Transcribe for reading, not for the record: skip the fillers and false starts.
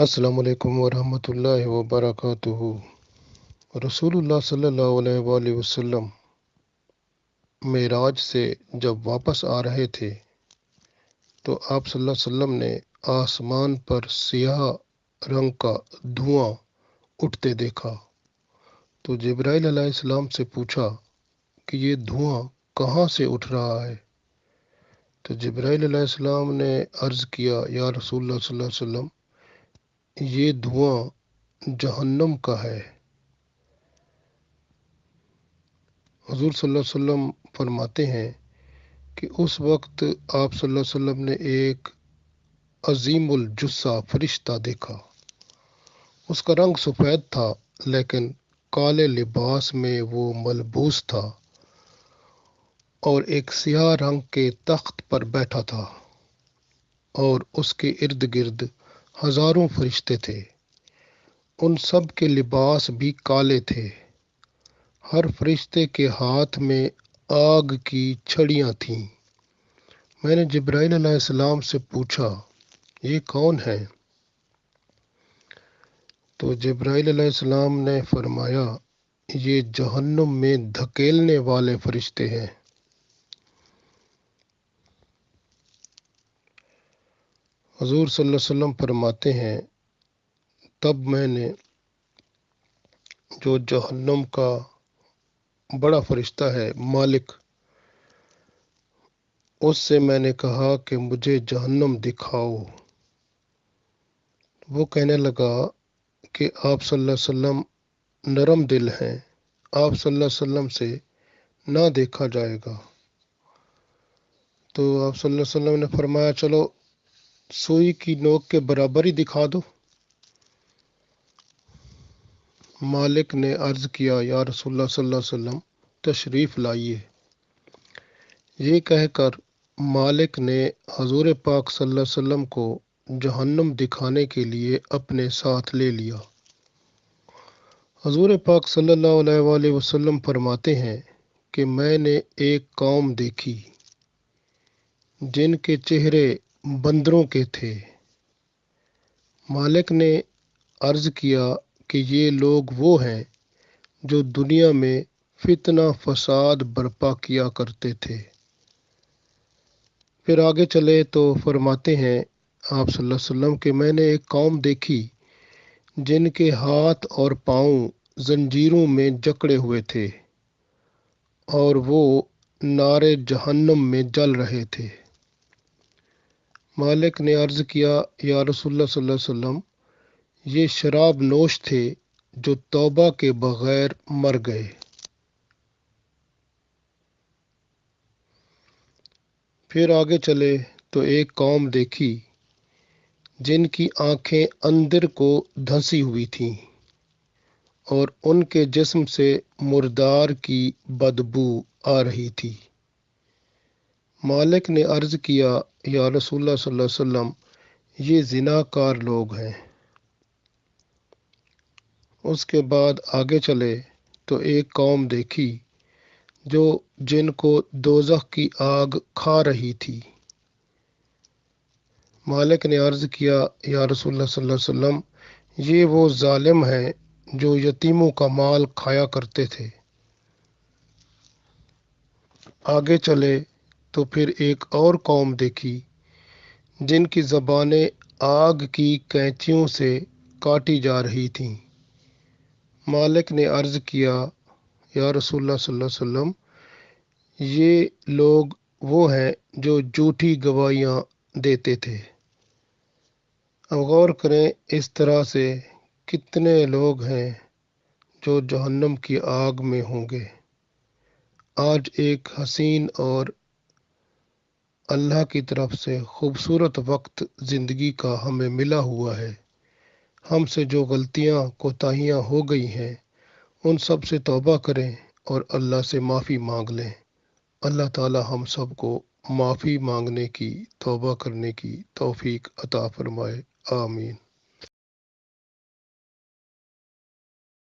السلام علیکم ورحمۃ اللہ وبرکاتہ۔ رسول اللہ صلی اللہ علیہ وآلہ وسلم معراج سے جب واپس آ رہے تھے تو آپ صلی اللہ علیہ وسلم نے آسمان پر سیاہ رنگ کا دھواں اٹھتے دیکھا تو جبرائیل علیہ السلام سے پوچھا کہ یہ دھواں کہاں سے اٹھ رہا ہے؟ تو جبرائیل علیہ السلام نے عرض کیا، یا رسول اللہ صلی اللہ علیہ وسلم، یہ دھواں جہنم کا ہے۔ حضور صلی اللہ علیہ وسلم فرماتے ہیں کہ اس وقت آپ صلی اللہ علیہ وسلم نے ایک عظیم الجثہ فرشتہ دیکھا۔ اس کا رنگ سفید تھا لیکن کالے لباس میں وہ ملبوس تھا اور ایک سیاہ رنگ کے تخت پر بیٹھا تھا اور اس کے ارد گرد ہزاروں فرشتے تھے۔ ان سب کے لباس بھی کالے تھے۔ ہر فرشتے کے ہاتھ میں آگ کی چھڑیاں تھیں۔ میں نے جبرائیل علیہ السلام سے پوچھا، یہ کون ہے؟ تو جبرائیل علیہ السلام نے فرمایا، یہ جہنم میں دھکیلنے والے فرشتے ہیں۔ حضور صلی اللہ علیہ وسلم فرماتے ہیں، تب میں نے جو جہنم کا بڑا فرشتہ ہے مالک، اس سے میں نے کہا کہ مجھے جہنم دکھاؤ۔ وہ کہنے لگا کہ آپ صلی اللہ علیہ وسلم نرم دل ہیں، آپ صلی اللہ علیہ وسلم سے نہ دیکھا جائے گا۔ تو آپ صلی اللہ علیہ وسلم نے فرمایا، چلو سوئی کی نوک کے برابر ہی دکھا دو۔ مالک نے عرض کیا، یا رسول اللہ صلی اللہ علیہ وسلم تشریف لائیے۔ یہ کہہ کر مالک نے حضور پاک صلی اللہ علیہ وسلم کو جہنم دکھانے کے لیے اپنے ساتھ لے لیا۔ حضور پاک صلی اللہ علیہ وآلہ وسلم فرماتے ہیں کہ میں نے ایک قوم دیکھی جن کے چہرے بندروں کے تھے۔ مالک نے عرض کیا کہ یہ لوگ وہ ہیں جو دنیا میں فتنہ فساد برپا کیا کرتے تھے۔ پھر آگے چلے تو فرماتے ہیں آپ صلی اللہ علیہ وسلم کہ میں نے ایک قوم دیکھی جن کے ہاتھ اور پاؤں زنجیروں میں جکڑے ہوئے تھے اور وہ نار جہنم میں جل رہے تھے۔ مالک نے عرض کیا، یا رسول اللہ صلی اللہ علیہ وسلم، یہ شراب نوش تھے جو توبہ کے بغیر مر گئے۔ پھر آگے چلے تو ایک قوم دیکھی جن کی آنکھیں اندر کو دھنسی ہوئی تھیں اور ان کے جسم سے مردار کی بدبو آ رہی تھی۔ مالک نے عرض کیا، یا رسول اللہ صلی اللہ علیہ وسلم، یہ زناکار لوگ ہیں۔ اس کے بعد آگے چلے تو ایک قوم دیکھی جن کو دوزخ کی آگ کھا رہی تھی۔ مالک نے عرض کیا، یا رسول اللہ صلی اللہ علیہ وسلم، یہ وہ ظالم ہیں جو یتیموں کا مال کھایا کرتے تھے۔ آگے چلے تو پھر ایک اور قوم دیکھی جن کی زبانیں آگ کی کینچیوں سے کاٹی جا رہی تھیں۔ مالک نے عرض کیا، یا رسول اللہ صلی اللہ علیہ وسلم، یہ لوگ وہ ہیں جو جھوٹی گواہیاں دیتے تھے۔ اب غور کریں، اس طرح سے کتنے لوگ ہیں جو جہنم کی آگ میں ہوں گے۔ آج ایک حسین اور اللہ کی طرف سے خوبصورت وقت زندگی کا ہمیں ملا ہوا ہے۔ ہم سے جو غلطیاں کوتاہیاں ہو گئی ہیں ان سب سے توبہ کریں اور اللہ سے معافی مانگ لیں۔ اللہ تعالی ہم سب کو معافی مانگنے کی، توبہ کرنے کی توفیق عطا فرمائے۔ آمین۔